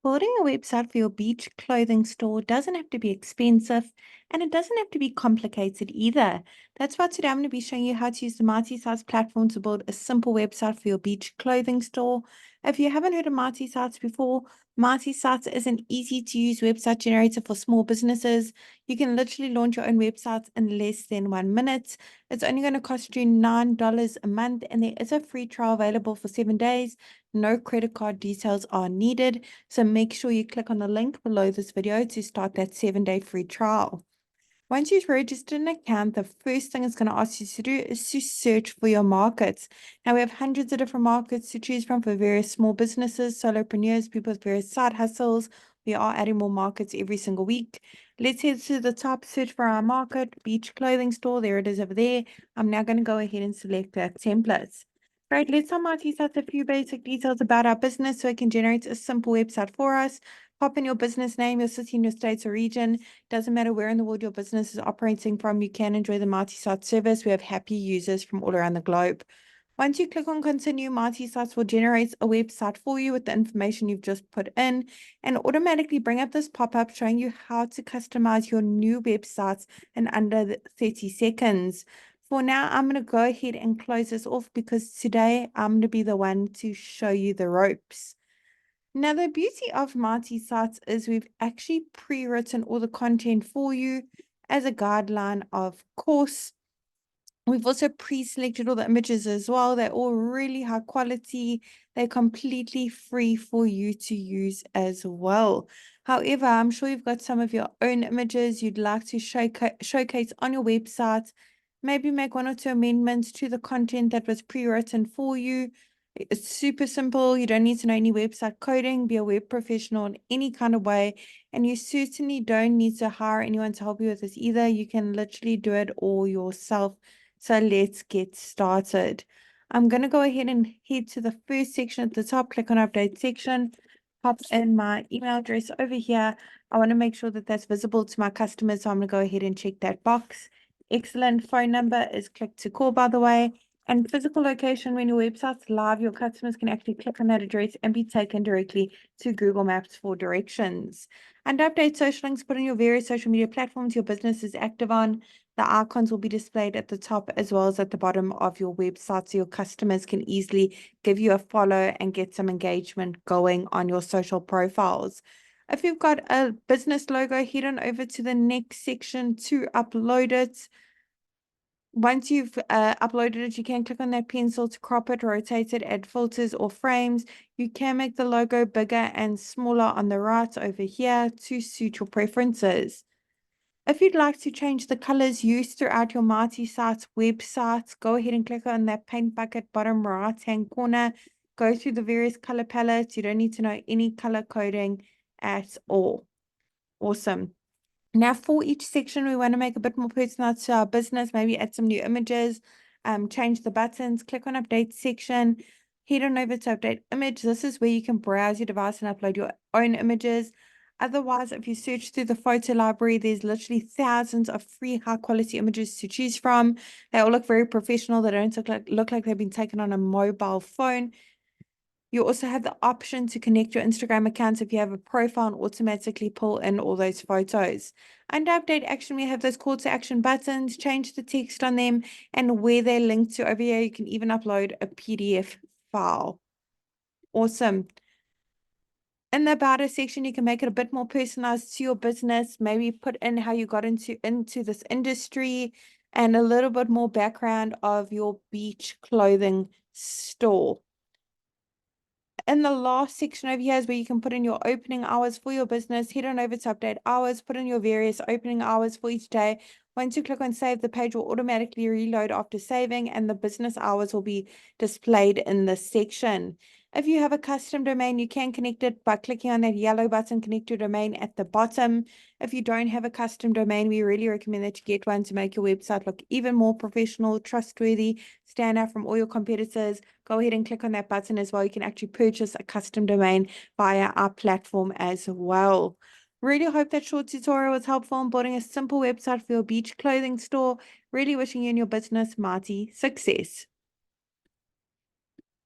Building a website for your beach clothing store doesn't have to be expensive and it doesn't have to be complicated either. That's why today I'm going to be showing you how to use the Mighty Sites platform to build a simple website for your beach clothing store. If you haven't heard of Mighty Sites before, Mighty Sites is an easy to use website generator for small businesses. You can literally launch your own websites in less than 1 minute. It's only going to cost you $9 a month, and there is a free trial available for 7 days. No credit card details are needed. So make sure you click on the link below this video to start that 7-day free trial. Once you've registered an account, the first thing it's going to ask you to do is to search for your markets. Now, we have hundreds of different markets to choose from for various small businesses, solopreneurs, people with various side hustles. We are adding more markets every single week. Let's head to the top, search for our market, beach clothing store. There it is over there. I'm now going to go ahead and select that template. Right, let's start out a few basic details about our business so it can generate a simple website for us. Pop in your business name, your city, and your state or region. Doesn't matter where in the world your business is operating from, you can enjoy the Mighty Sites service. We have happy users from all around the globe. Once you click on continue, Mighty Sites will generate a website for you with the information you've just put in and automatically bring up this pop-up showing you how to customize your new websites in under 30 seconds. For now, I'm going to go ahead and close this off because today I'm going to be the one to show you the ropes. Now, the beauty of Mighty Sites is we've actually pre-written all the content for you as a guideline, of course. We've also pre-selected all the images as well. They're all really high quality. They're completely free for you to use as well. However, I'm sure you've got some of your own images you'd like to showcase on your website. Maybe make one or two amendments to the content that was pre-written for you. It's super simple. You don't need to know any website coding, be a web professional in any kind of way. And you certainly don't need to hire anyone to help you with this either. You can literally do it all yourself. So let's get started. I'm going to go ahead and head to the first section at the top, click on update section, pop in my email address over here. I want to make sure that that's visible to my customers. So I'm going to go ahead and check that box. Excellent. Phone number is click to call, by the way. And physical location, when your website's live, your customers can actually click on that address and be taken directly to Google Maps for directions. And update social links, put on your various social media platforms your business is active on. The icons will be displayed at the top as well as at the bottom of your website so your customers can easily give you a follow and get some engagement going on your social profiles. If you've got a business logo, head on over to the next section to upload it. Once you've uploaded it, you can click on that pencil to crop it, rotate it, add filters or frames. You can make the logo bigger and smaller on the right over here to suit your preferences. If you'd like to change the colors used throughout your Mighty Sites website, go ahead and click on that paint bucket bottom right-hand corner. Go through the various color palettes. You don't need to know any color coding at all. Awesome. Now, for each section, we want to make a bit more personalized to our business, maybe add some new images, change the buttons, click on update section, head on over to update image. This is where you can browse your device and upload your own images. Otherwise, if you search through the photo library, there's literally thousands of free high quality images to choose from. They all look very professional. They don't look like they've been taken on a mobile phone. You also have the option to connect your Instagram accounts if you have a profile and automatically pull in all those photos. Under update action, we have those call to action buttons, change the text on them, and where they're linked to over here, you can even upload a PDF file. Awesome. In the about us section, you can make it a bit more personalized to your business, maybe put in how you got into this industry and a little bit more background of your beach clothing store. In the last section over here is where you can put in your opening hours for your business. Head on over to update hours, put in your various opening hours for each day. Once you click on save, the page will automatically reload after saving and the business hours will be displayed in this section. If you have a custom domain, you can connect it by clicking on that yellow button, connect your domain at the bottom. If you don't have a custom domain, we really recommend that you get one to make your website look even more professional, trustworthy, stand out from all your competitors. Go ahead and click on that button as well. You can actually purchase a custom domain via our platform as well. Really hope that short tutorial was helpful in building a simple website for your beach clothing store. Really wishing you and your business mighty success.